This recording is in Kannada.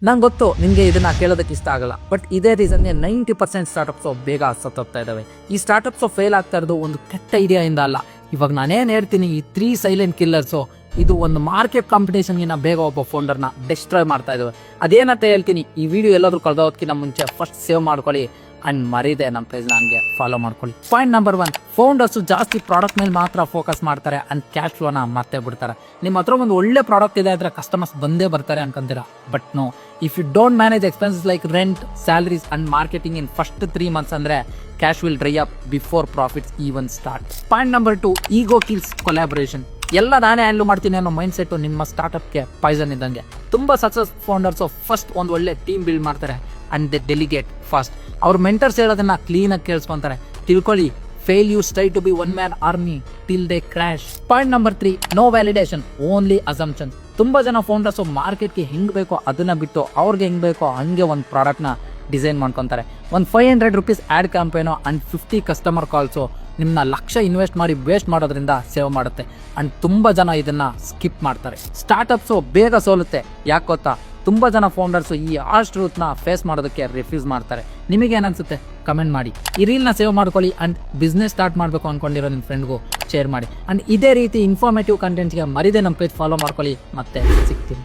ನಂಗೆ ಗೊತ್ತು ನಿಮಗೆ ಇದನ್ನ ಕೇಳೋದಕ್ಕೆ ಇಷ್ಟ ಆಗಲ್ಲ, ಬಟ್ ಇದೇ ರೀಸನ್ಗೆ 90% ಸ್ಟಾರ್ಟಪ್ಸು ಬೇಗ ಸತ್ತೋಗ್ತಾ ಇದ್ದಾವೆ. ಈ ಸ್ಟಾರ್ಟಪ್ಸು ಫೇಲ್ ಆಗ್ತಾ ಇರೋದು ಒಂದು ಕೆಟ್ಟ ಐಡಿಯಾಯಿಂದ ಅಲ್ಲ. ಇವಾಗ ನಾನೇನು ಹೇಳ್ತೀನಿ, ಈ 3 ಸೈಲೆಂಟ್ ಕಿಲ್ಲರ್ಸು ಇದು ಒಂದು ಮಾರ್ಕೆಟ್ ಕಾಂಪಿಟೇಷನ್ಗಿನ ಬೇಗ ಒಬ್ಬ ಫೌಂಡರ್ನ ಡಿಸ್ಟ್ರಾಯ್ ಮಾಡ್ತಾ ಇದ್ದಾವೆ. ಅದೇನಂತ ಹೇಳ್ತೀನಿ. ಈ ವಿಡಿಯೋ ಎಲ್ಲಾದ್ರೂ ಕಳೆದೋದಕ್ಕಿಂತ ಮುಂಚೆ ಫಸ್ಟ್ ಸೇವ್ ಮಾಡ್ಕೊಳ್ಳಿ ಅಂಡ್ ಮರೀದೆ ನಮ್ಮ ಪೇಜ್ನ ಹಂಗೆ ಫಾಲೋ ಮಾಡ್ಕೊಳ್ಳಿ. ಪಾಯಿಂಟ್ ನಂಬರ್ 1, ಫೌಂಡರ್ಸು ಜಾಸ್ತಿ ಪ್ರಾಡಕ್ಟ್ ಮೇಲೆ ಮಾತ್ರ ಫೋಕಸ್ ಮಾಡ್ತಾರೆ ಅಂಡ್ ಕ್ಯಾಶ್ ಫ್ಲೋನ ಮರ್ತೇ ಬಿಡ್ತಾರೆ. ನಿಮ್ಮ ಹತ್ರ ಒಂದು ಒಳ್ಳೆ ಪ್ರಾಡಕ್ಟ್ ಇದೆ ಅಂದರೆ ಕಸ್ಟಮರ್ಸ್ ಬಂದೇ ಬರ್ತಾರೆ ಅನ್ಕೊಂತೀರಾ, but no. If you don't manage expenses like rent, salaries and marketing in first 3 months ಅಂದರೆ cash will dry up before profits even start. Point number 2, ego kills collaboration. ಎಲ್ಲ ನಾನೇ ಹ್ಯಾಂಡ್ಲ್ ಮಾಡ್ತೀನಿ ಅನ್ನೋ ಮೈಂಡ್ ಸೆಟ್ಟು ನಿಮ್ಮ ಸ್ಟಾರ್ಟಪ್ಗೆ ಪಾಯ್ಸನ್ ಇದ್ದಂಗೆ. ತುಂಬ ಸಕ್ಸಸ್ ಫೌಂಡರ್ಸು ಫಸ್ಟ್ ಒಂದು ಒಳ್ಳೆ ಟೀಮ್ ಬಿಲ್ಡ್ ಮಾಡ್ತಾರೆ ಅಂಡ್ ದೆ ಡೆಲಿಗೇಟ್ ಫಾಸ್ಟ್. ಅವ್ರ ಮೆಂಟರ್ಸ್ ಹೇಳೋದನ್ನ ಕ್ಲೀನಾಗಿ ಕೇಳಿಸ್ಕೊಂತಾರೆ. ತಿಳ್ಕೊಳ್ಳಿ, ಫೇಲ್ ಯು ಸ್ಟೈ to be one man army till they crash. Point number 3, no validation, only assumption. ತುಂಬ ಜನ ಫೌಂಡರ್ಸು ಮಾರ್ಕೆಟ್ಗೆ ಹೆಂಗೆ ಬೇಕೋ ಅದನ್ನ ಬಿಟ್ಟು ಅವ್ರಿಗೆ ಹೆಂಗೆ ಬೇಕೋ ಹಂಗೆ ಒಂದು ಪ್ರಾಡಕ್ಟ್ನ ಡಿಸೈನ್ ಮಾಡ್ಕೊತಾರೆ. ಒಂದು 500 rupees ಆ್ಯಡ್ ಕ್ಯಾಂಪೇನೋ ಅಂಡ್ 50 ಕಸ್ಟಮರ್ ಕಾಲ್ಸು ನಿಮ್ಮನ್ನ ಲಕ್ಷ ಇನ್ವೆಸ್ಟ್ ಮಾಡಿ ವೇಸ್ಟ್ ಮಾಡೋದ್ರಿಂದ ಸೇವ್ ಮಾಡುತ್ತೆ. ಅಂಡ್ ತುಂಬ ಜನ ಇದನ್ನ ಸ್ಕಿಪ್ ಮಾಡ್ತಾರೆ. ಸ್ಟಾರ್ಟಪ್ಸು ಬೇಗ ಸೋಲುತ್ತೆ. ಯಾಕೆ ಗೊತ್ತಾ? ತುಂಬ ಜನ ಫೌಂಡರ್ಸು ಈ ಆರ್ಸ್ಟ್ ಟ್ರೂತ್ನ ಫೇಸ್ ಮಾಡೋದಕ್ಕೆ ರಿಫ್ಯೂಸ್ ಮಾಡ್ತಾರೆ. ನಿಮಗೆ ಏನನ್ಸುತ್ತೆ ಕಮೆಂಟ್ ಮಾಡಿ. ಈ ರೀಲ್ನ ಸೇವ್ ಮಾಡ್ಕೊಳ್ಳಿ ಅಂಡ್ ಬಿಸ್ನೆಸ್ ಸ್ಟಾರ್ಟ್ ಮಾಡಬೇಕು ಅಂದ್ಕೊಂಡಿರೋ ನಿಮ್ಮ ಫ್ರೆಂಡ್ಗೂ ಶೇರ್ ಮಾಡಿ. ಅಂಡ್ ಇದೇ ರೀತಿ ಇನ್ಫಾರ್ಮೇಟಿವ್ ಕಂಟೆಂಟ್ಗೆ ಮರಿದೇ ನಮ್ಮ ಪೇಜ್ ಫಾಲೋ ಮಾಡ್ಕೊಳ್ಳಿ. ಮತ್ತೆ ಸಿಗ್ತೀನಿ.